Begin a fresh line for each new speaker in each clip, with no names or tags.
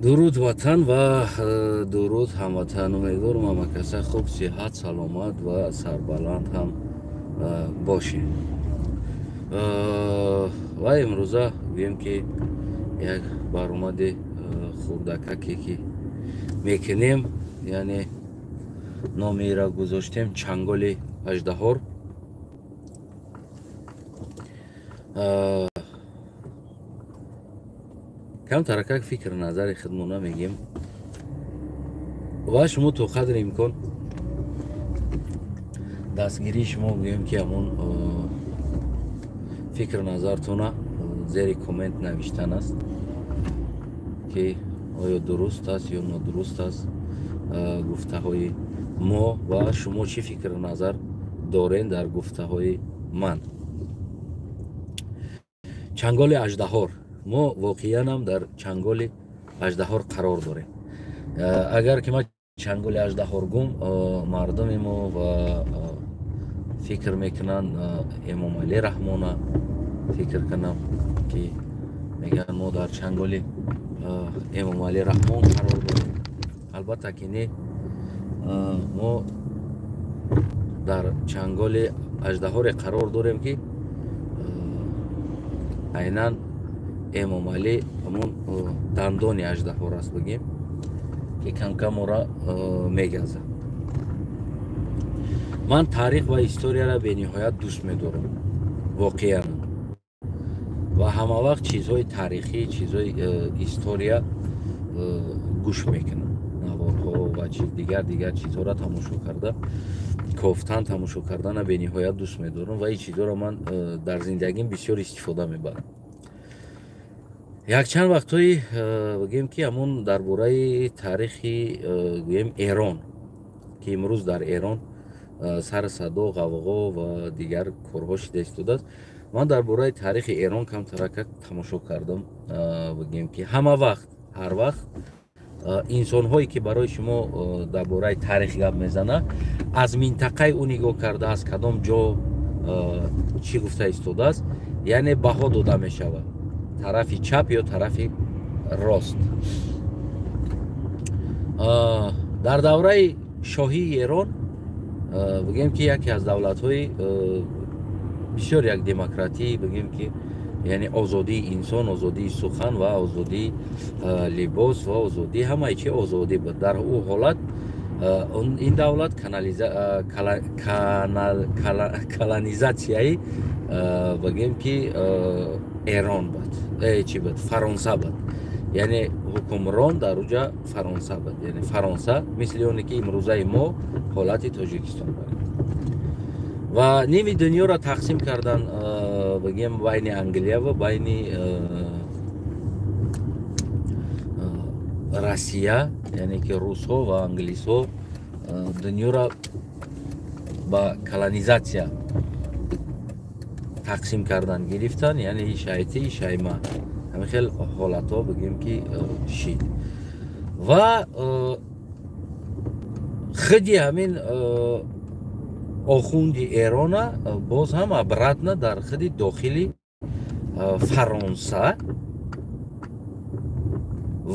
дуруд ватан ва дуруд ҳамватан. умедворам ҳамакаса хуб, сиҳат, саломат ва сарбаланд ҳам бошед. ва имрӯза гӯем ки як баромади хурдакаке ки мекунем, яъне номеро гузоштем чанголи аждаҳор. камтаракак фикр назари худмона мегем ва шумо то қадри имкон дастгирии шумо гӯем ки ҳамон фикр назартона зери коммент навиштан аст ки оё дуруст аст ё нодуруст аст гуфтаҳои мо ва шумо чӣ фикр назар доред дар гуфтаҳои ман. чанголи аждаҳор. мо воқеан дар чанголи аждаҳор қарор дорем. агар ки ман чанголи аждаҳор гум, мардуми мо ва фикр мекунанд эмомалӣ раҳмона фикр кунам ки мегӯянд мо дар чанголи эмомалӣ раҳмон қарор дорем. албатта ки не, мо дар чанголи аждаҳоре қарор дорем ки айнан эмомалӣ ҳамон дандони аждаҳор аст бигем ки камкам моро мегазад. ман таърих ва историяро бениҳоят дӯст медорам воқеан ва ҳамавақт чизҳои таърихӣ, чизҳои история гӯш мекунам. наворҳо ва дигар чизҳоро тамошо карда, кофтан тамошо кардана бениҳоят дӯст медорам ва ин чизҳоро ман дар зиндагим бисёр истифода мебарам. якчанд вақтҳои бигем ки ҳамон дар бораи таърихи гӯем Эрон ки имрӯз дар Эрон сар садо, ғавғо ва дигар корҳо шида истодааст. ман дар бораи таърихи Эрон камтаракак тамошо кардам. бигем ки ҳама вақт, ҳар вақт инсонҳое ки барои шумо дар бораи таърих гап мезана, аз минтақаи ӯ нигоҳ карда, аз кадом ҷо чӣ гуфта истодааст, яъне баҳо дода мешавад тарафи чап ё тарафи рост. дар давраи шоҳии Эрон бигем ки яке аз давлатҳои бисёр як демократӣ, бигем ки яъне озодии инсон, озодии сухан ва озодии либос ва озодии ҳамаи чи озодӣ буд. дар ӯ ҳолат ин давлат колонизатсияи бигем ки Эрон буд, чӣ буд, Фаронса буд. яъне ҳукмрон дар уҷа Фаронса буд. яъне Фаронса мисли оне ки имрӯзаи мо ҳолати Тоҷикистон дорем. ва ними дунёро тақсим кардан бигем байни Англия ва байни Россия, яъне ки русҳо ва англисҳо дунёро ба колонизатсия тақсим кардан гирифтан, яъне шайти шайма ҳамин хел ҳолатҳо бигем ки шид. ва худи ҳамин охунди Эрона боз ҳам обратно дар худи дохили Фаронса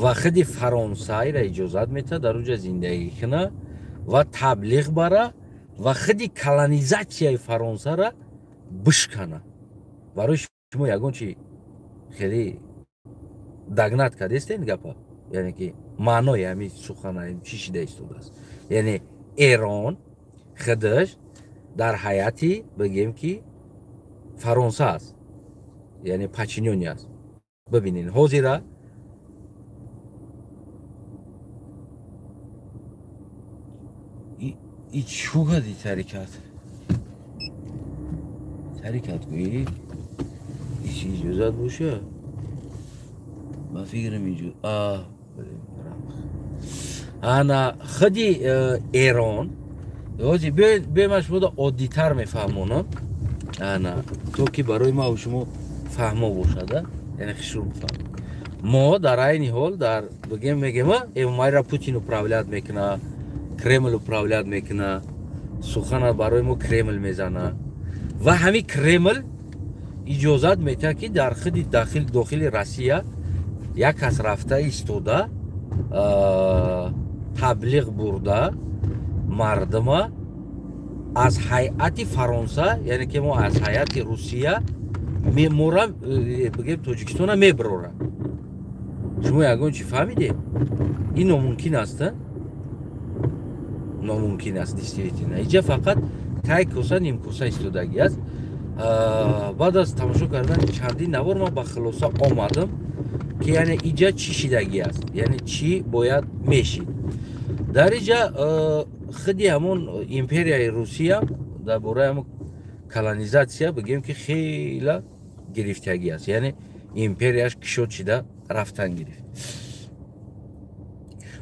ва худи Фаронсаиро иҷозат мета дар уҷа зиндагӣ куна ва таблиғ бара ва худи колонизатсияи Фаронсаро бишкана. барои шумо ягон чи хеле дагнат кардестен гапа, яъне ки маънои ҳамин сухана чӣ шида истодааст. яъне Эрон худаш дар ҳайати бигем ки Фаронса аст, яъне пачинёни аст. бибинед ҳозира чӯ ҳади тарикат гӯӣ иши иҷозат боша ба фикрам ана худи Эрон ҳози бема шумода оддитар мефаҳмонам, ана то ки барои ма шумо фаҳмо бошада, яъне хишрум фаҳм. мо дар айни ҳол дар бигем мегем эмомалиро Путин управлят мекуна, Кремл управлят мекуна, сухана барои мо Кремл мезана ва ҳамин Кремл иҷозат метиҳад ки дар худи дохили Россия як кас рафта истода таблиғ бурда мардума аз ҳайати Фаронса, яъне ки мо аз ҳайати Русия мемора бигем Тоҷикистона мебирора. Шумо ягон чӣ фаҳмидед? Ин номумкин аст, номумкин аст действительно. Иҷа фақат тай коса ним коса истодагӣ аст. баъд аз тамошо кардани чандин навор ман ба хулоса омадам ки яъне иҷа чӣ шидагӣ аст, яъне чӣ бояд мешид. дар иҷа худи ҳамон империяи Русия дар бораи ҳамон колонизатсия бигем ки хела гирифтагӣ аст, яъне империяш кушод шида рафтан гирифт.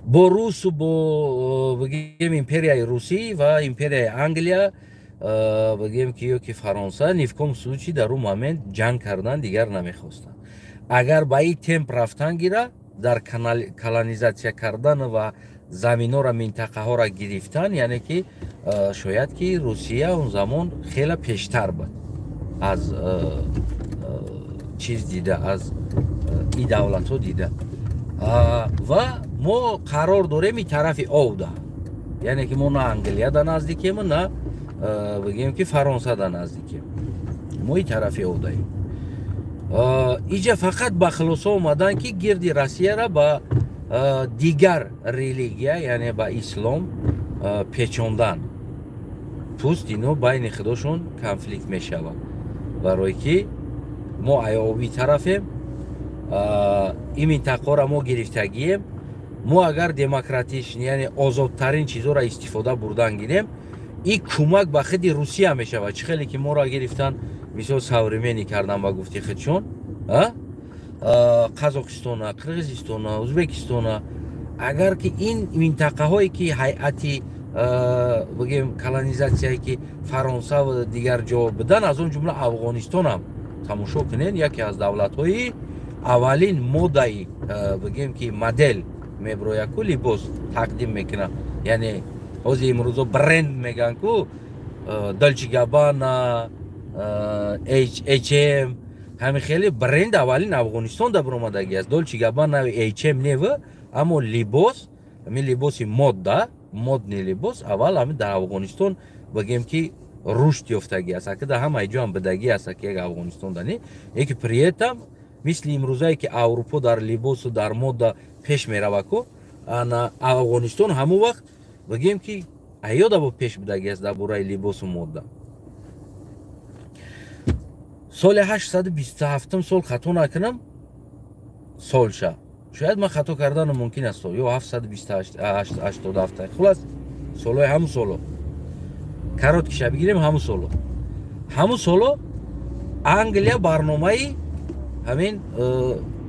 бо русу бо бигем империяи Русӣ ва империяи Англия бигем ки ё ки Фаронса нивком сӯчи дар он момент ҷанг кардан дигар намехостанд. агар ба ин темп рафтан гира дар колонизатсия кардан ва заминҳоро минтақаҳоро гирифтан, яъне ки шояд ки Русия он замон хела пештар буд аз чиз дида, аз ин давлатҳо дида. ва мо қарор дорем ин тарафи овда, яъне ки мо на Англия да наздикем, на бигем ки Фаронса да наздикем, мо ин тарафи овдаем. иҷа фақат ба хулоса омадан ки гирди Россияра ба дигар религия, яъне ба ислом печондан, пуст ино байни худошон конфликт мешавад, барое ки мо айёбӣ тарафем, ин минтақаҳоро мо гирифтагием. мо агар демократиш, яъне озодтарин чизҳоро истифода бурдан гирем, ин кӯмак ба худи Русия мешавад. чӣ хеле ки моро гирифтан мисол савремени кардан ба гуфти худшон, Қазоқистона, Қирғизистона, Ӯзбекистона. агар ки ин минтақаҳое ки ҳайати бигем колонизатсияе ки Фаронса ва дигар ҷо будан, аз он ҷумла Афғонистонам тамошо кунед, яке аз давлатҳои аввалин моддаи бигем ки модел мебирояд ку либос тақдим мекунад, яъне ҳозир имрӯзо бренд мегӯянд ку Dolce & Gabbana, H&M, ҳамин хеле бренд аввалин Афғонистон да биромадагӣ аст. Dolce & Gabbana, H&M нева, аммо либос, ҳамин либоси модда, модни либос аввал ҳамин дар Афғонистон бигем ки рушд ёфтагӣ аст. акида ҳамаи ҷо ҳам бидагӣ аст ки як Афғонистон дани, яке при этом мисли имрӯзае ки Аврупо дар либосу дар модда пеш меравад ку, ана Афғонистон ҳамон вақт бигем ки аёда бо пеш будагӣ аст дар бораи либосу модда. соли 827 сол хато накунам, солша шояд ман хато карданам мумкин аст, ё 727 хулас солҳои ҳамун соло короткиша бигирем, ҳамун соло Англия барномаи ҳамин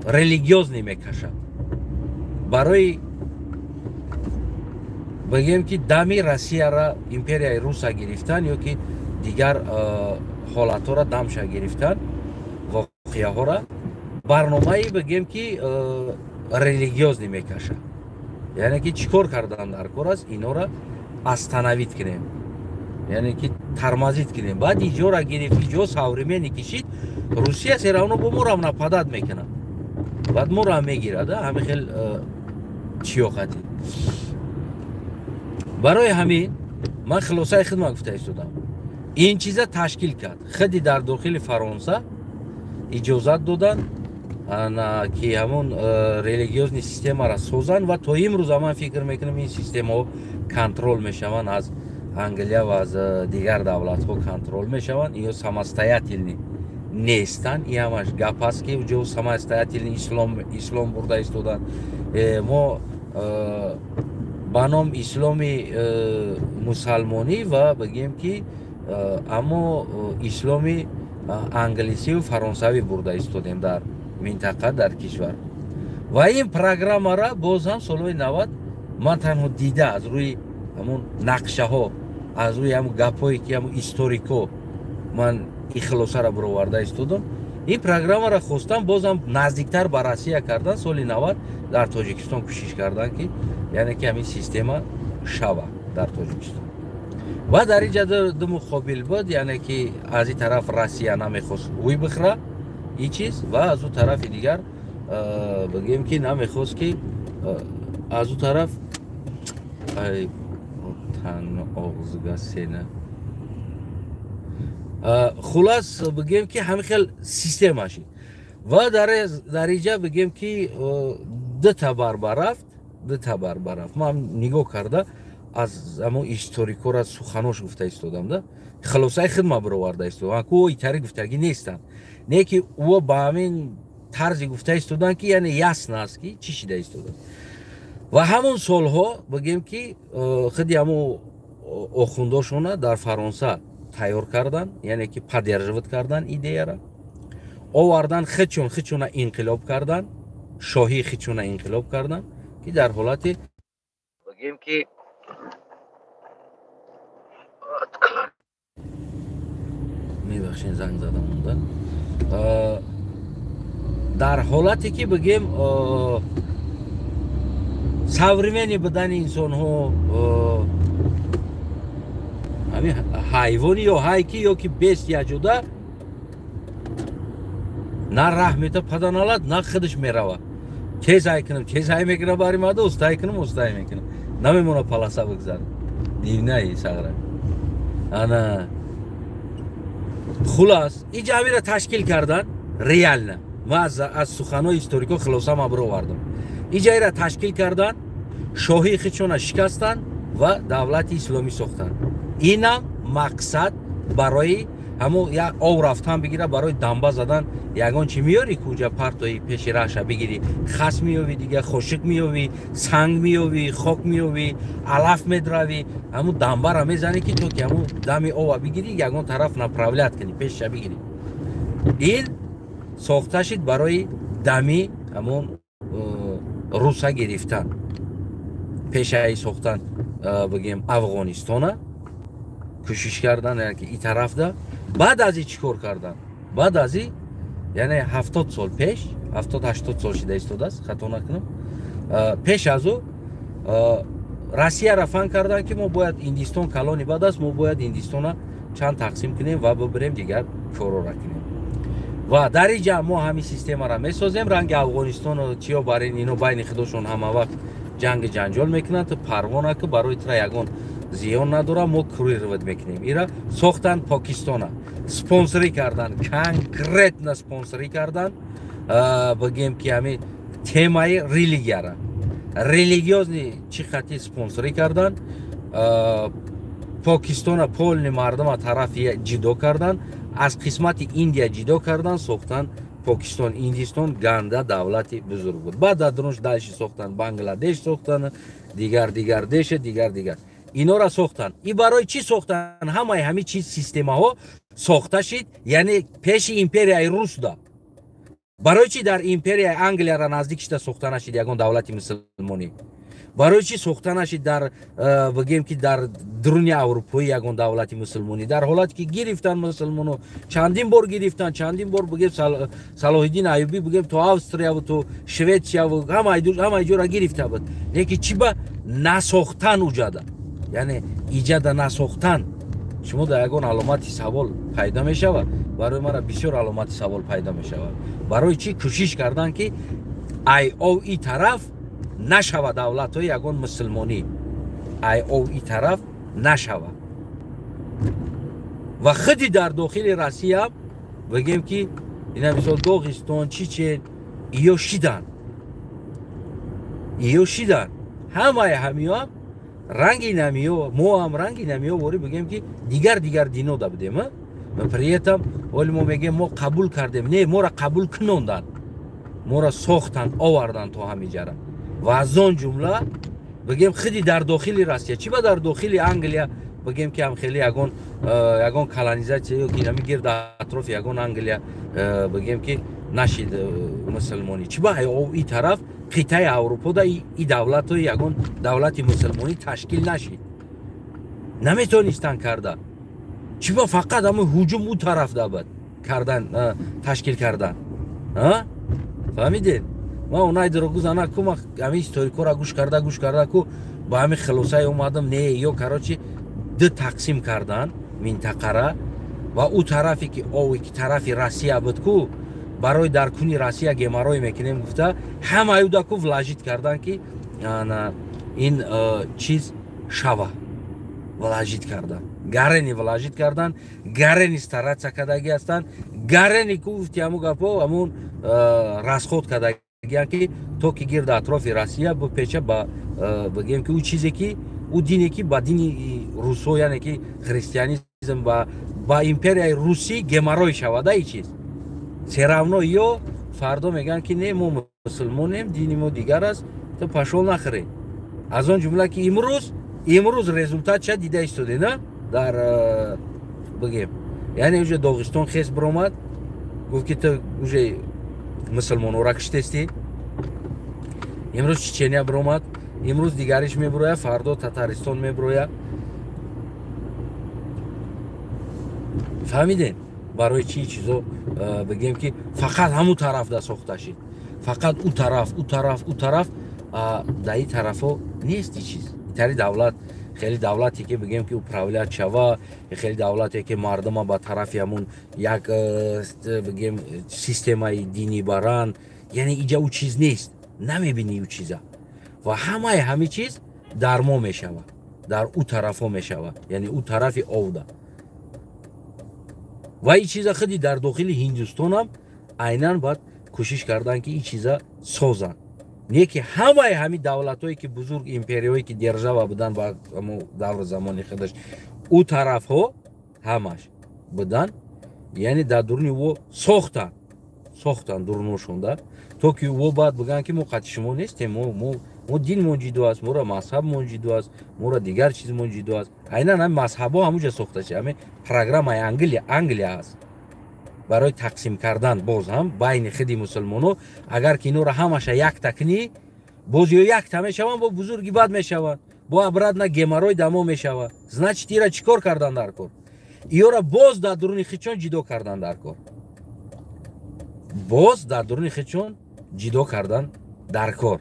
религиозӣ мекашад барои бигем ки дами Россияра, империяи Руса гирифтан ё ки дигар ҳолатҳоро дамша гирифтан, воқеаҳоро барномаи бигем ки религиозӣ мекашад. яъне ки чӣ кор кардан дар кор аст, инҳоро астанавид кунем, яъне ки тармазид кунем. баъд иҷора гирифт, иҷо савремени кишид, Русия серавно бо моро нападад мекунад, баъд моро ҳам мегирад. ҳамин хел чиёқатӣ. барои ҳамин ман хулосаи худман гуфта истодам, ин чиза ташкил кард. худи дар дохили Фаронса иҷозат доданд ки ҳамон религиозни системаро созанд ва то имрӯза ман фикр мекунам ин системаҳо контрол мешаванд аз Англия ва аз дигар давлатҳо контрол мешаванд. ино самостоятельни нестанд. ин ҳамаш гап аст ки ҷо самостоятельни ислом бурда истоданд. мо ба ном исломи мусалмонӣ ва бигем ки аммо исломи англисиву фаронсавӣ бурда истодем дар минтақа, дар кишвар. ва ин программаро боз ҳам солҳои 90 ман танҳо дида аз рӯи ҳамон нақшаҳо, аз рӯи ҳамон гапҳое ки ҳамон историко ман ин хулосаро бироварда истодам. ин программаро хостам бозам наздиктар ба Россия кардан. соли 90 дар Тоҷикистон кӯшиш кардан ки яъне ки ҳамин система шава дар Тоҷикистон. ва дар ин ҷо ду муқобил буд, яъне ки аз ин тараф Россия намехост ӯй бихӯра ин чиз, ва аз он тарафи дигар бигем ки намехост ки از اون طرف ای تن آغزگاه سینه خلاص بگیم که همین خیلی سیستم هاشی و در اینجا بگیم که دو تا بار رفت ما هم نگاه کرده از اما هیستوریکو را سخنوش گفته ایستادم ده خلاصای خدمت برآورده ایستادم که او ایتاری گفتگی نیستن نه که او با همین طرزی گفته ایستادن که یعنی یاسن است که چی شده ایستادن و همون سالها بگیم که خیلی همون آخونداشون در فرانسه تیار کردن یعنی که پدرجوت کردن ایده را آوردن خودشون انقلاب کردن شاهی خودشون انقلاب کردن که در حالت بگیم که میبخشین زنگ زدم موندن در حالتی که بگیم современный بدن انسان ها همین حیوانی یا هایکی یا که بیست یا جدا نه رحمت پدن آلد نه خودش میروه چیز های کنم چیز های میکنه باری ماده استای کنم استای میکنه نمیمونه پلاسا بگذارم دیونه ای سغره انا خلاص این جمعی را تشکیل کردن ریال نه ما از سخنهای هیستوریکو خلاصه ما برو وردم این جایی را تشکیل کردن شاهی خودشون شکستن و دولت اسلامی ساختن اینم مقصد برای همو یک آو رفتن بگیره برای دنبه زدن یگان چی میاری که اونجا پرتایی پیش رهشه بگیری خس میوی دیگه خوشک میوی سنگ میوی خاک میوی علف میدروی همو دنبه را میزنی که تو که همو دمی آو بگیری یگان طرف نپراولیت کنی پیش بگیری این ساخته شد برای دمی همون روسا گرفتن پیش ای ساختن بگیم افغانستان کوشش کردن که این طرف ده بعد از این چیکار کردن بعد از این یعنی 70 سال پیش 70-80 سال شده ایستاده است خطا نکنم پیش از او روسیه را فهم کردن که ما باید هندوستان کلانی بعد است ما باید هندوستان چند تقسیم کنیم و ببریم دیگر کارا را کنیم و در اینجا ما همین سیستم را میسازیم رنگ افغانستان و چیا برای اینو بین خودشون همه وقت جنگ جنجال میکنن تو پروانه که برای تر یگان زیان نداره ما کروی رو میکنیم ایرا ساختن پاکستان سپانسری کردن کنکرت نه سپانسری کردن بگیم که همین تمای ریلیگیوز چی خطی سپانسری کردن پاکستان پول مردم طرف جدا کردن از قسمت ایندیا جدا کردن ساختن پاکستان هندوستان گنده دولتی بزرگ بود بعد درونش داعش ساختن بنگلادش ساختن دیگر دیش دیگر اینا را ساختن این برای چی ساختن همه چیز سیستم ها ساخته شد یعنی پیش امپریای روس ده برای چی در امپریای انگلیا را نزدیک شده ساخته نشد یگان دولت مسلمانی برای چی ساخته نشد در بگیم که در دنیای اروپایی یگان دولت مسلمانی در حالتی که گرفتن مسلمانو چندین بار گرفتن چندین بار بگیم صلاح الدین ایوبی بگیم تو استریا و تو شویتسیا و همه جور گرفته بود لیکن چی با نساختن وجوده یعنی ایجاد نساختن شما در یگان علامت سوال پیدا می شود برای مرا بسیار علامت سوال پیدا می شود برای چی کوشش کردن که ای طرف نشود دولت های یگان مسلمانی ای طرف نشود و خودی در داخل روسیه هم بگیم که این مثال داغستان چیچن ایو شیدن همه هم رنگی نمیو ما هم رنگی نمیو وری بگیم که دیگر دینو دا بدیم من پریتم ولی ما میگیم ما قبول کردیم نه ما را قبول کنوندن ما را ساختن آوردن تو همیجا و از آن جمله بگیم خیلی در داخل روسیه چی با در داخل انگلیا بگیم که هم خیلی یگان کلانیزاسیون که نمی گرد اطراف یگان انگلیا بگیم که نشید مسلمانی چی با این طرف قطعه اروپا دا این دولت های یگان دولت مسلمانی تشکیل نشید نمیتونستن کرده چی با فقط همه هجوم اون طرف دا بود کردن تشکیل کردن فهمیدین ما اونای دروگوز انا کو ما همین هیستوریکو را گوش کرده کو با همین خلاصه اومدم نه یا کراچی دو تقسیم کردن منطقه را و او طرفی که او یک طرفی روسیه بود کو برای درکنی روسیه گمارای میکنیم گفته همه ایو دا کو ولاجیت کردن که این چیز شوا вложить кардан. Гарени вложить кардан, гарени стараться кадаги астан, гарени куфти аму гапо амун расход кадагиан ки то ки гирд атрофи Россия бу печа ба бигем ки у чизе ки у дине ки ба дини русо яне ки христианизм ба империяи руси геморрой шавада и чиз се равно ё фардо меган ки не мо мусулмонем дини мо дигар аст то пашол нахӯре аз он ҷумла ки имрӯз результат ча дида истоде на дар бигем яъне уже Доғистон хес биромад гуфт ки ту уже мусулмонора киштести имрӯз Чечения биромад имрӯз дигариш мебироя фардо Татаристон мебироя фаҳмидем барои чӣ чизо бигем ки фақат ҳамун тараф да сохта шид фақат у тараф дар ин тарафҳо нест и чиз тари давлат хеле давлате ки бигем ки управлят шава хеле давлате ки мардума ба тарафи ҳамун як бигем системаи динӣ баранд яъне иҷа у чиз нест намебинӣ у чиза ва ҳамаи ҳамин чиз дар мо мешавад дар у тарафҳо мешавад яъне у тарафи овда ва ин чиза худи дар дохили Ҳиндустон ҳам айнан бояд кӯшиш кардан ки ин чиза созанд не ки ҳамаи ҳамин давлатҳое ки бузург империяҳое ки держава буданд ба даври замони худаш у тарафҳо ҳамаш буданд яъне дар дуруни во сохтанд дуруношонда то ки во бояд бигӯянд ки мо қадди шумо нестем мо динмон ҷидо аст мора мазҳабмон ҷидо аст мора дигар чизмон ҷидо аст айнан ҳамин мазҳабҳо ҳамуҷа сохта шуда ҳамин программаи Англия аст барои тақсим кардан боз ҳам байни худи мусулмоно агар ки инҳоро ҳамаша якта кунӣ боз ё якта мешаванд бо бузурги бад мешаванд бо обратно геморрой дамо мешавад значит ира чӣ кор кардан дар кор иёра боз дар дуруни худшон ҷидо кардан дар кор боз дар дуруни худшон ҷидо кардан дар кор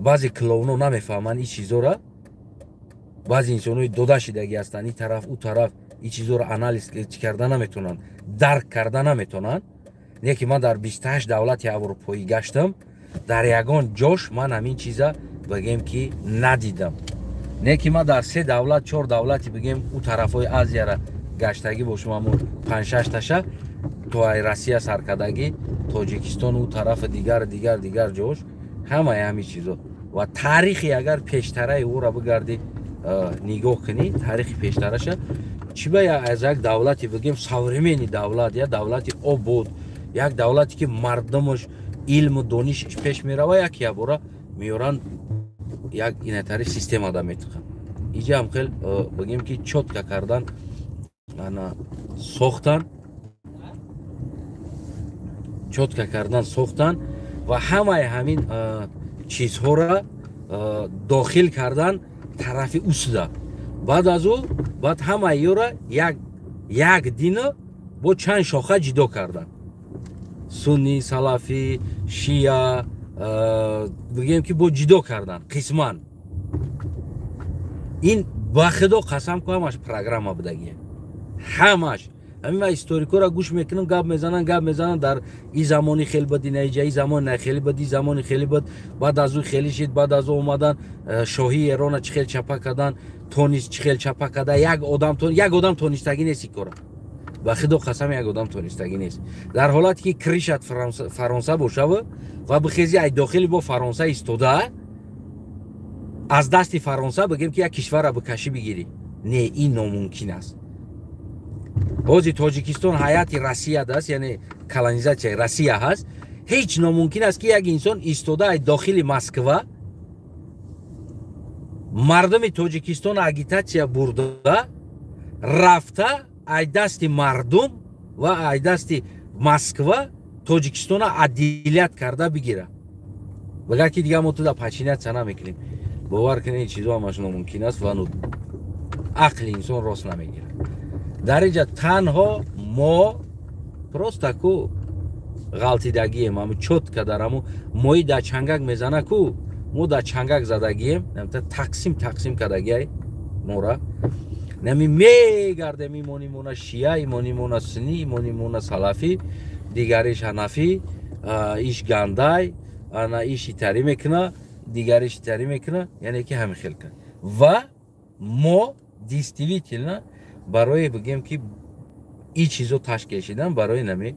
баъзе клоуно намефаҳманд ин чизора баъзе инсонои дода шидагӣ ҳастанд ин тараф у тараф ин чизоро анализ карда наметавонанд дарк карда наметавонанд не ки ман дар 28 давлати аврупоӣ гаштам дар ягон ҷош ман ҳамин чиза бигем ки надидам не ки ман дар 3 давлат 4 давлати бигем у тарафҳои азияра гаштагӣ бошам ҳамун 5-6 таша то ай Россия саркардагӣ Тоҷикистон у тарафи дигар ҷош ҳамаи ҳамин чизо ва таърихи агар пештараи ӯро бигардӣ нигоҳ кунӣ таърихи пештараша чӣ ба аз як давлати бигем современи давлат я давлати обод як давлате ки мардумаш илму донишаш пеш мерава яки ябора меёранд як инатари системада метиқанд иҷа ҳам хел бигем ки чотка кардан сохтан ва ҳамаи ҳамин чизҳоро дохил кардан тарафи усуда баъд аз ӯ баъд ҳамаи ёра як дина бо чанд шоха ҷидо кардан сунни салафӣ шия бигем ки бо ҷидо кардан қисман ин ба худо қасам ку ҳамаш программа будагия ҳамаш ҳамин ва историкора гӯш мекунам гап мезананд дар ин замони хеле бад инаиҷа ин замони на хеле бад ин замони хеле бад баъд аз ӯ хеле шид баъд аз ӯ омадан шоҳии эрона чӣ хел чапа кардан тонист чӣ хел чапа карда як одам тонистагӣ нест ин кора ба худо қасам як одам тонистагӣ нест дар ҳолате ки кришат фаронса бошава ва бихези ай дохили бо фаронса истода аз дасти фаронса бигем ки як кишварро бикашӣ бигирӣ не ин номумкин аст ҳозир Тоҷикистон ҳайати Россия даст яъне колонизатсияи Россия ҳаст ҳеҷ номумкин аст ки як инсон истода ай дохили Москва мардуми Тоҷикистон агитатсия бурда рафта ай дасти мардум ва ай дасти Москва Тоҷикистона адилият карда бигира бигар ки дига мо туда пачиняция намекунем бовар кунед ин чизо ҳамаш номумкин аст ва ақли инсон рост намегирад дар инҷа танҳо мо просто ку ғалтидагием ҳамун чотка дар ҳамун мои дар чангак мезана ку мо дар чангак задагием тақсим кардагиай мора нами мегардем имонимона шия имонимона сунни имонимона салафӣ дигариш ҳанафӣ иш гандай ана иши тарӣ мекуна, дигар иши тарӣ мекуна, яъне ки ҳамин хел кар. Ва мо действительно барои бигем ки ин чизо ташкил шидан барои нами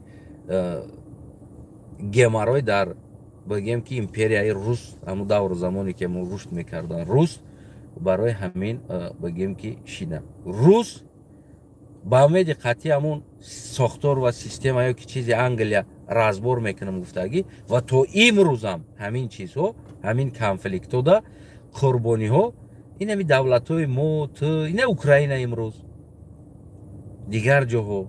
гемарои дар бигем ки империяи рус ҳамун давру замоне ки мо рушд мекардан рус барои ҳамин бигем ки шидан рус ба умеди қатъӣ ҳамун сохтор ва системаё ки чизи Англия разбор мекунам гуфтагӣ ва то имрӯзам ҳамин чизҳо ҳамин конфликтода қурбониҳо ин ҳами давлатҳои мо ту ина Украина имрӯз дигар ҷоҳо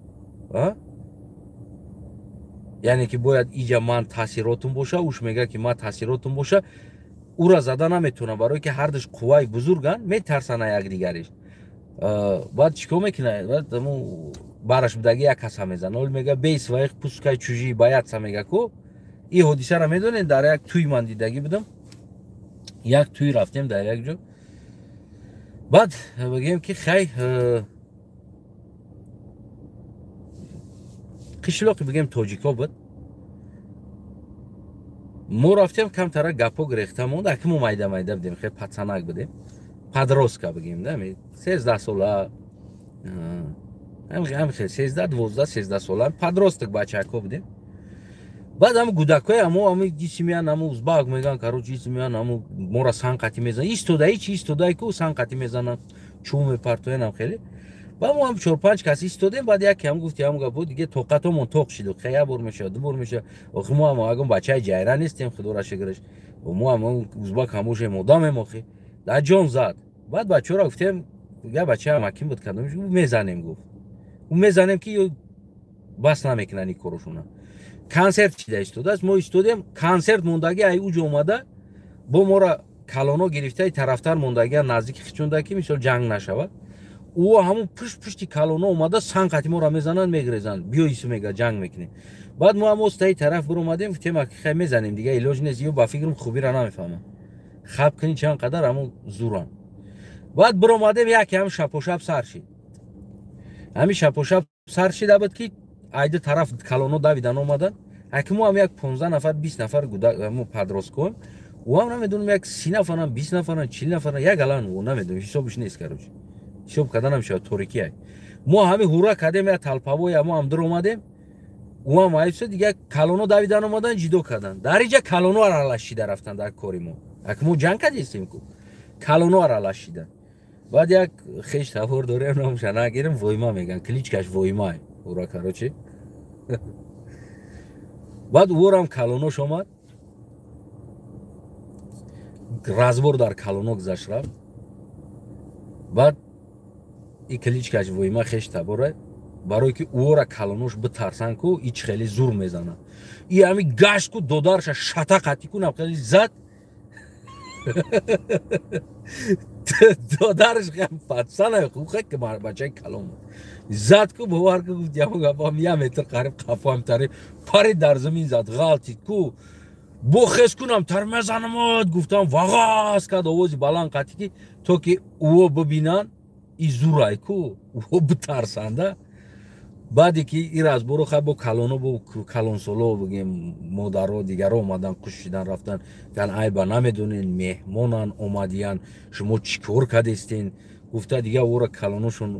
яъне ки бояд иҷа ман таъсиротум боша уш мега ки ман таъсиротум боша ура зада наметавонам барое ки ҳардуш қувваи бузурганд метарсана якдигариш баъд чӣ кор мекунад бараш будагӣ як каса мезана ол мега бей своих пускай чужие боятся мега ко ин ҳодисаро медонед дар як тӯй ман дидагӣ будам як тӯй рафтем дар як ҷо баъд бигем ки хай қишлоқи бигем тоҷико буд мо рафтем камтара гапо гирехта монд аки мо майда майда будем хеле пацанак будем подростка бигем 13 сола ҳамин хеле 13-12 сола подросток бачако будем баъд ҳамин гудакҳои ҳамин ҷиси меян ҳамин узбак меган короче ҷиси меян ҳамин моро санқатӣ мезананд истодаи чи истодаи ку санқатӣ мезананд чӯм мепартоянам хеле ба мо ҳам 4-5 кас истодем баъд яке ҳам гуфти ҳам гапо диге тоқатомон тоқ шид хе як бор мешавад ду бор мешавад охи мо ҳам агон бачаи ҷайра нестем худора шукраш мо ҳам узбак ҳамошем одамем охи дар ҷон зад баъд бачаҳоро гуфтем як бача амаким буд кардам мезанем гуфт мезанем ки бас намекунанд ин корушона консерт чида истодааст мо истодем консерт мондагӣ ай уҷ омада бо моро калоно гирифта тарафтар мондагӣ наздики хичонда ки мисол ҷанг нашавад ӯ ҳамун пушти калоно омада санқати моро мезананд мегирезанд биё ису мега ҷанг мекунем баъд мо ҳам остаи тараф биромадем гуфтем хай мезанем дига илоҷ нест ё ба фикрам хубира намефаҳмам хаб кунӣ чанд қадар ҳамун зуран баъд биромадем яке ҳам шапошап сар шид ҳамин шапошап сар шида буд ки айда тараф калоно давидан омаданд аки мо ҳам як 15 нафар 20 нафар подросткоем ӯ ҳам намедонам як 30 нафарам 20 нафарам 40 нафарам як алан намедонам ҳисобиш нест кароче ҳисоб карда намешавад торикӣ мо ҳамин ҳурра кардем як талпавои мо ҳам дуромадем ӯ ҳам айбса дига калоно давидан омаданд ҷидо карданд дар инҷа калоно аралашида рафтанд дар кори мо аки мо ҷанг кардистем ку калоно аралашида баъд як хеш тавор дорем номша нагирем войма меган кличкаш войма ҳурра кароче баъд ӯрам калонош омад разбор дар калоно гузашт рафт баъд ин кличкаш войма хеш табора барое ки ӯра калонош битарсанд ку ич хеле зур мезанад и ҳамин гашт ку додарша шата қатӣ кунам хеле зад додараш хам патсана хуха ки бачаи калон зад ку бовар ку гуфт ямо гапам я метр қариб қафоам тари пари дар замин зад ғалтид ку бо хес кунам тар мезанамад гуфтам вағаз кад овози баланд қатӣ ки то ки ӯо бибинанд и зурай ку ӯо битарсанда баъде ки ин разборо хай бо калоно бо калонсоло бигем модаро дигаро омадан қушидан рафтан ган айба намедонен меҳмонан омадиян шумо чӣ кор кардестен гуфта дига ӯра калоношон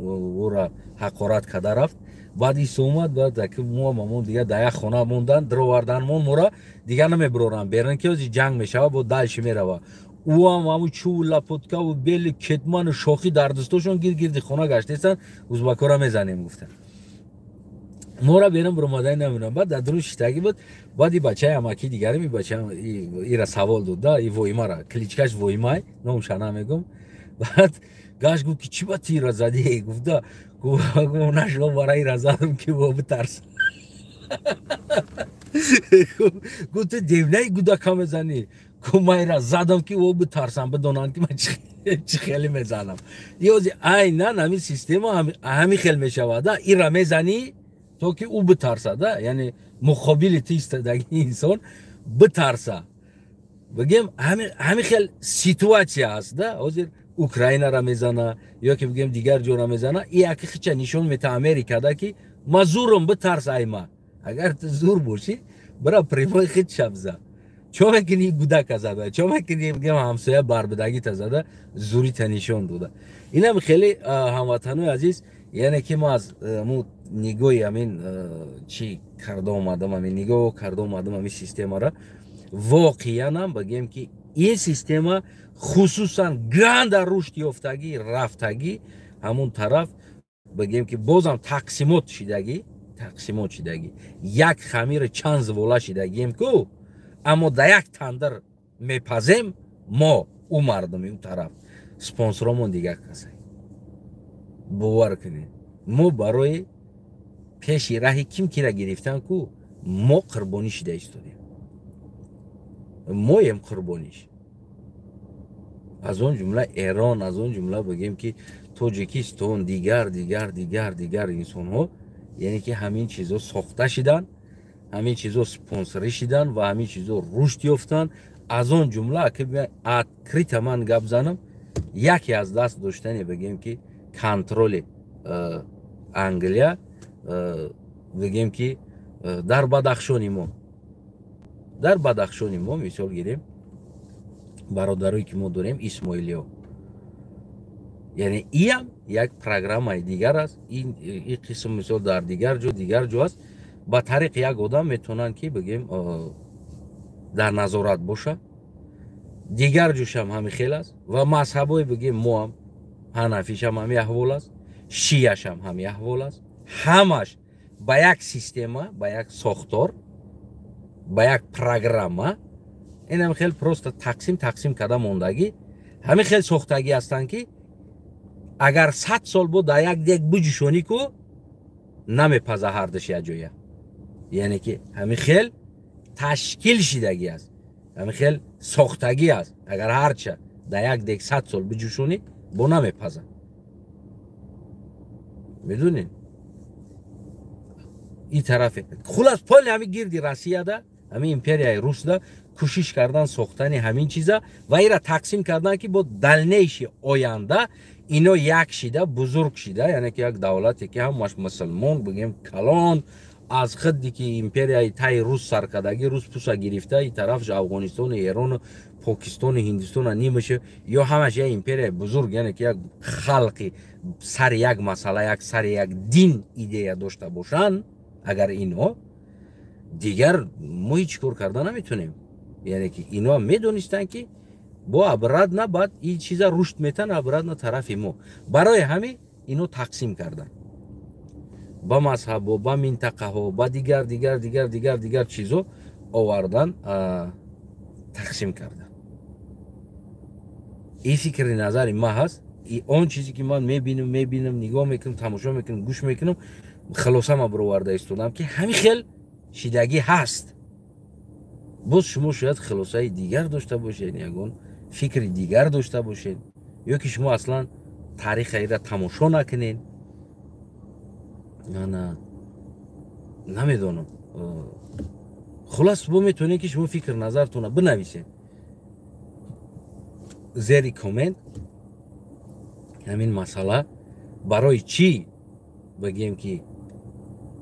ӯра ҳақорат карда рафт баъд ис омад баъд мо мамон дига дар як хона мондан дироварданмон моро дига намебироранд беран ки ози ҷанг мешава бо дальши мерава ӯ ҳам ҳамун чӯву лапоткаву бели кетману шохи дар дустошон гирди хона гаштестанд узбакора мезанем гуфтанд моро берам биромадаи намедонам баъд дар дуруни шиштагӣ буд баъд и бачаи амаки дигарим и бача ира савол додда и воймара кличкаш воймай номша намегум баъд гашт гуфт ки чӣ ба ту ира задӣ гуфта нашо бара ира задам ки во битарса гуфт ту девнаи гудака мезанӣ ку ман ира задам ки во битарсам бидонанд ки ман чӣ хеле мезанам ёзи айнан ҳамин система ҳамин хел мешавада ира мезанӣ то ки ӯ битарса да яъне муқобили ту истодагии инсон битарса бигем ҳамин хел ситуатсия ҳаст да ҳозир украинаро мезана ё ки бигем дигар ҷоро мезана и яки хича нишон мета Америкада ки ма зурам битарса айма агар ту зур бошӣ бира прямой хит шабза чоме ки ин гудак зада, чоме ки мегем ҳамсоя барбидагита зада зурита нишон дода. Инам хеле ҳамватанои азиз, яъне ки мо аз му нигоҳи ҳамин чӣ карда омадам, ҳамин нигоҳ карда омадам ҳамин системаро, воқеанам багем ки ин система хусусан ганда рушд ёфтагӣ, рафтагӣ ҳамун тараф багем ки бозам тақсимот шидагӣ, як хамири чанд звола шидагием ку, аммо да як тандир мепазем мо ӯ мардуми ӯ тараф, спонсоромон дигар касе. бовар кунед, мо барои пеши раҳи ким кира гирифтан ку мо қурбонӣ шуда истодем. Моем қурбониш. Аз он ҷумла Эрон, аз он ҷумла багем ки Тоҷикистон, дигар инсонҳо, яъне ки ҳамин чизо сохта шидан, ҳамин чизо спонсорӣ шидан ва ҳамин чизо рушд ёфтанд. Аз он ҷумла открита ман гап занам, яке аз даст доштани багем ки контроли Англия, багем ки дар Бадахшони мо мисол гирем, бародарое ки мо дорем Исмоилиё, яъне иам як программаи дигар аст. Ин қисм мисол дар дигар ҷо аст. ба тариқи як одам метавонанд ки бигем дар назорат боша. Дигар ҷошам ҳамин хел аст ва мазҳабои бигем моам ҳанафишам ҳамин аҳвол аст, шияшам ҳамин аҳвол аст. ҳамаш ба як система, ба як сохтор, ба як программа, ин ҳамин хел просто тақсим карда мондагӣ, ҳамин хел сохтагӣ ҳастанд ки агар 100 сол бо дар як дек биҷӯшонӣ ку намепаза ҳардаш як ҷоя. яъне ки ҳамин хел ташкил шидагӣ аст, ҳамин хел сохтагӣ аст. агар ҳарча дар як дек 100 сол биҷӯшонӣ бо намепаза. медонед ин тарафе хулас поли ҳамин гирди Россияда, ҳамин империяи Русда кӯшиш кардан сохтани ҳамин чиза ва ира тақсим кардан ки бо далнейши оянда ино як шида бузург шида, яъне ки як давлате ки ҳамаш мусулмон бигем калон аз худди ки империяи таи Рус саркардагӣ, Рус пуса гирифта, ин тараф Афғонистону, Эрону, Покистону, Ҳиндистону нимаше, ё ҳамаш як империяи бузург, яъне ки як халқи сари як масъала, як сари як дин идея дошта бошанд, агар ино дигар мо ҳеҷ кор карда наметонем. яъне ки ино медонистанд ки бо обратно баъд ин чиза рушд метан обратно тарафи мо. барои ҳамин ино тақсим кардан ба мазҳабо, ба минтақаҳо, ба дигар чизо овардан тақсим кардан. ин фикри назари ман ҳаст. он чизе ки ман мебинам, нигоҳ мекунам, тамошо мекунам, гӯш мекунам, хулоса ман бароварда истодам ки ҳамин хел шидагӣ ҳаст. боз шумо шояд хулосаи дигар дошта бошед, ягон фикри дигар дошта бошед, ё ки шумо аслан таърихаира тамошо накунед. намедонам. хулас бо метавонед ки шумо фикр назартона бинависед зери коммент. ҳамин масъала барои чӣ багем ки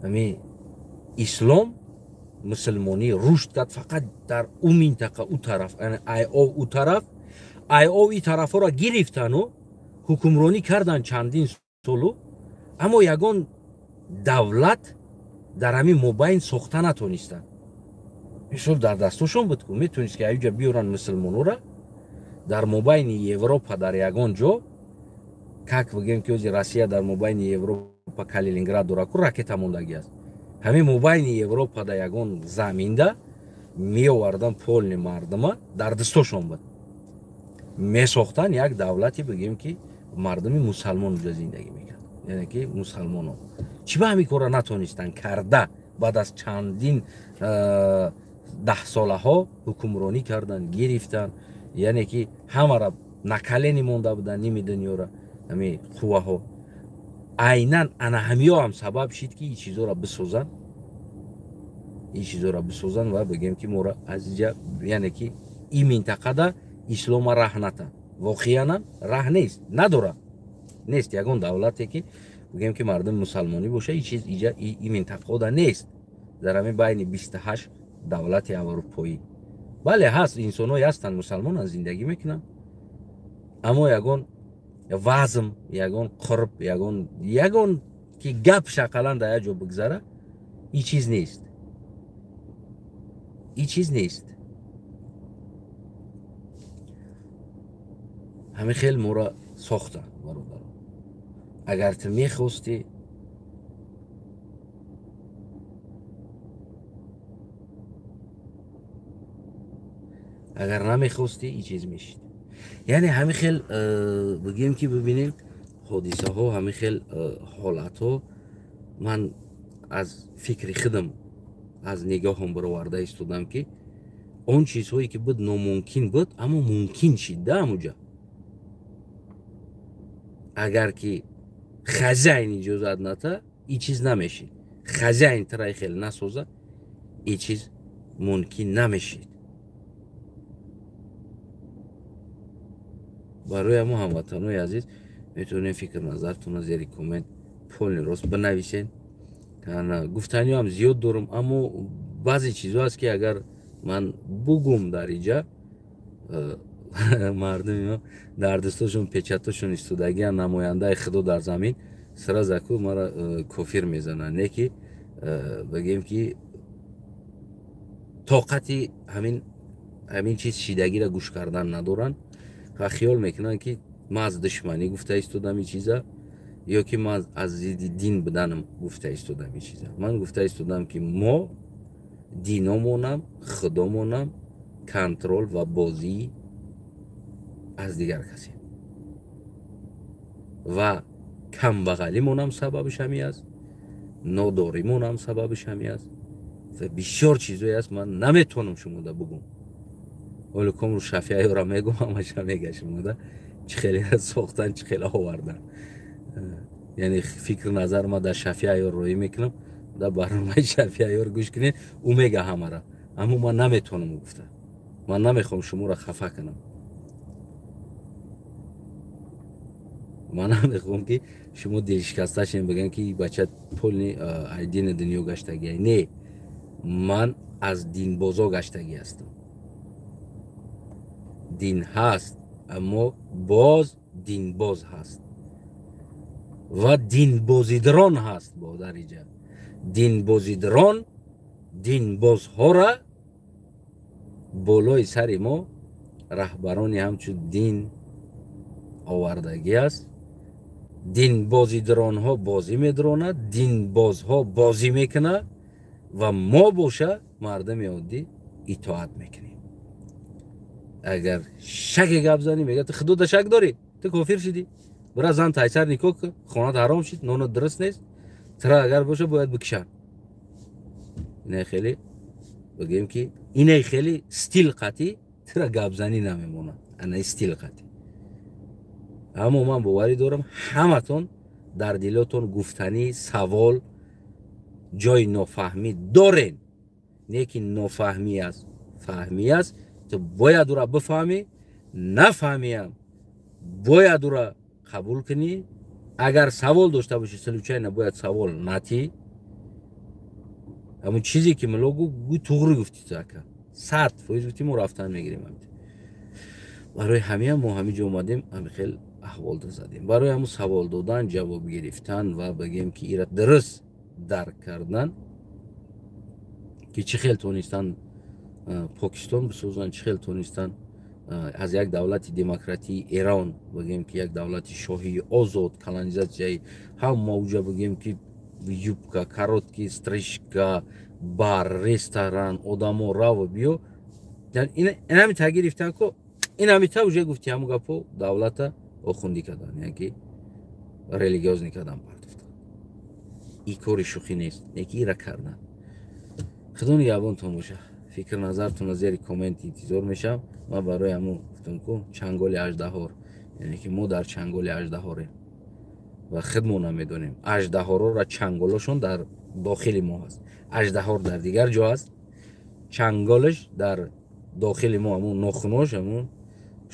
ҳамин ислом мусулмонӣ рушд кард фақат дар ӯ минтақа, ӯ тараф, айов ӯ тараф, айов и тарафҳоро гирифтану ҳукмронӣ кардан чандин солу, аммо ягон давлат дар ҳамин мобайн сохта натонистанд. мисол дар дастошон буд ку метавонист ки аюҷа биёранд мусулмонора дар мобайни Европа дар ягон ҷо, как бигем ки ози Россия дар мобайни Европа Калининград дора ку ракета мондагӣ аст. ҳамин мобайни Европа дар ягон заминда меовардан полни мардума дар дастошон буд, месохтанд як давлати бигем ки мардуми мусалмон ҷо зиндагӣ мекард, яъне ки мусалмонон чӣ ба ҳамин кора натонистанд карда. баъд аз чандин даҳсолаҳо ҳукмронӣ карданд, гирифтанд, яъне ки ҳамара накалени монда буданд ними дунёра ҳамин қувваҳо. айнан ана ҳамиё ҳам сабаб шид ки ин чизора бисозанд ва бигем ки мора аз инҷа, яъне ки ин минтақада ислома раҳ натан. воқеанам раҳ нест, надора, нест ягон давлате ки бигем ки мардуми мусалмонӣ боша. ин чиз инҷа ин минтақаода нест дар ҳамин байни 28 давлати аврупоӣ. бале ҳаст инсонҳое ҳастанд мусалмонанд зиндагӣ мекунанд, аммо ягон вазм, ягон қурб, ягон ки гап шақалан дар як ҷо бигзара, ин чиз нест. ин чиз нест. ҳамин хел моро сохтанд бародарон. агар ту мехостӣ агар намехостӣ ин чиз мешид. яъне ҳамин хел бигем ки бибинем ҳодисаҳо, ҳамин хел ҳолатҳо ман аз фикри худам аз нигоҳам бароварда истодам ки он чизҳое ки буд номумкин буд, аммо мумкин шид да амуҷа. агар ки хазяин иҷозат нада, ин чиз намешид. хазяин траи хел насоза, ин чиз мумкин намешид. барои ҳамо ҳамватанои азиз метавонем фикр назартонро зери коммент полни рост бинависен. гуфтаниҳоам зиёд дорам, аммо баъзе чизҳо аст ки агар ман бугум дар инҷа мардуми дардистошон печатошон истодагиан намояндаи худо дар замин сразаку мара кофир мезананд. не ки бигем ки тоқати ҳамин чиз шидагиро гӯш кардан надоранд ва хиёл мекунанд ки ман аз душманӣ гуфта истодам ин чиза, ё ки ман аз зидди дин буданам гуфта истодам ин чиза. ман гуфта истодам ки мо диномонам, худомонам, контрол ва бозӣ аз дигар касе ва камбағалимонам сабабиш ҳамин аст, нодоримонам сабабиш ҳамин аст ва бисёр чизое аст ман наметавонам шумода бугум. оли комру шафиаёра мегум, ҳамаша мегашмода чӣ хеле сохтан, чӣ хеле овардан. яъне фикр назар ма дар шафиаёр роӣ мекунам, дар барномаи шафиаёр гӯш кунед, ӯ мега ҳамара, аммо ман наметавонам гуфта. ман намехоҳам шуморо хафа кунам. ман намехоҳам ки шумо дилшикасташем биган ки бача полни дини дунё гаштагиай. не, ман аз динбозо гаштагӣ ҳастам. дин ҳаст, аммо боз динбоз ҳаст ва динбозидрон ҳаст. бодар иҷа динбозидрон динбозҳора болои сари мо раҳбарони ҳамчун дин овардагӣ аст. динбозидронҳо бозӣ медронад, динбозҳо бозӣ мекунад ва мо боша мардуми оддӣ итоат мекунем. агар шаке гап зани мега ту худода шак дорӣ, ту кофир шидӣ, бира зан тайсар никоҳ кун, хонат ҳаром шид, нонат дуруст нест, тира агар боша бояд бикушанд. инаи хеле бигем ки инаи хеле стил қатӣ тира гапзанӣ намемонад. анаи стил қатӣ. аммо ман боварӣ дорам ҳаматон дар дилотон гуфтанӣ, савол, ҷои нофаҳмӣ дорен. не ки нофаҳмӣ аст, фаҳмӣ аст. ту бояд ӯро бифаҳмӣ, нафаҳмиам бояд ӯро қабул кунӣ. агар савол дошта бошӣ, случайно бояд савол натӣ. ҳамун чизе ки муло гӯ туғри гуфтӣ ту ака, 100% гуфтӣ, мо рафтан мегирем. барои ҳамиам мо ҳамин ҷо омадем, ҳамин хел аҳволда задем. барои ҳамун савол додан, ҷавоб гирифтан ва бигем ки ира дуруст дарк кардан ки чӣ хел тонистанд покистон бисозанд, чӣ хел тонистанд аз як давлати демократии Эрон бигем ки як давлати шоҳии озод, колонизатсияи ҳам мавҷа бигем ки юбка, короткий стрижка, бар, ресторан, одамо раву биё. инами та гирифтан ко инами та уже гуфти ҳамун гапо давлата охундӣ кардан, яки религиозӣ кардан партофтан. ин кори шӯхӣ нест, яки ира кардан. худо нигаҳбонтон боша. фикр назартонро зери коммент интизор мешавам. ман барои ҳамун гуфтам ку чанголи аждаҳор, яъне ки мо дар чанголи аждаҳорем ва худмо намедонем. аждаҳороро чанголошон дар дохили мо ҳаст. аждаҳор дар дигар ҷо аст, чанголаш дар дохили мо, ҳамун нохунош, ҳамун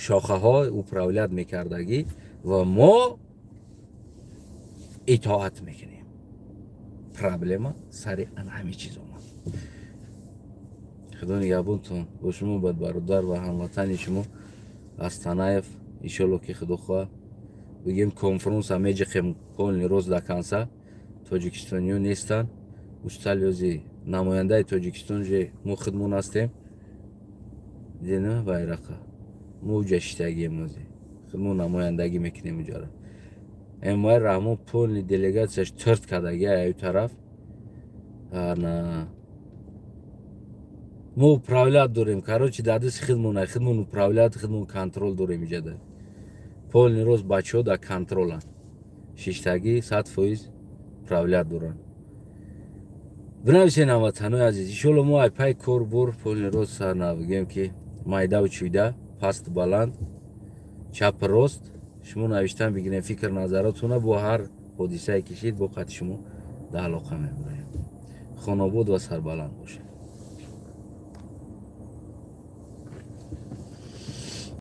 шохаҳо управлят мекардагӣ ва мо итоат мекунем. проблема сари ҳамин чиз омад. خدا نگهبانتون با شما بد برادر و هموطن شما از تنایف ایشالله که خدا خواه بگیم کنفرانس همه جخم پول روز دکانسا تاجیکستانیو نیستن مستلیوزی نماینده تاجیکستان جه مو خدمون هستیم دینا bayraqa مو جشتگی موزی خدمون نمایندگی میکنیم اجاره اموای رحمون پول دلیگاتش ترت کدگی ایو طرف نه مو управлять داریم короче دادس خدمون управлять خدمون کنترل داریم ایجاده پول روز بچه ها در کنترلن شیشتگی 100% управлять دارن بنویسین هموطنای عزیز ایشالله ما پای کار بور پول روز سر نبگیم که майда و чуйда паст баланд чап рост шумо навиштан бигирем фикр назаратуна бо ҳар ҳодисае кишид бо қати шумо да алоқа мебурем хонобод ва сарбаланд бошед.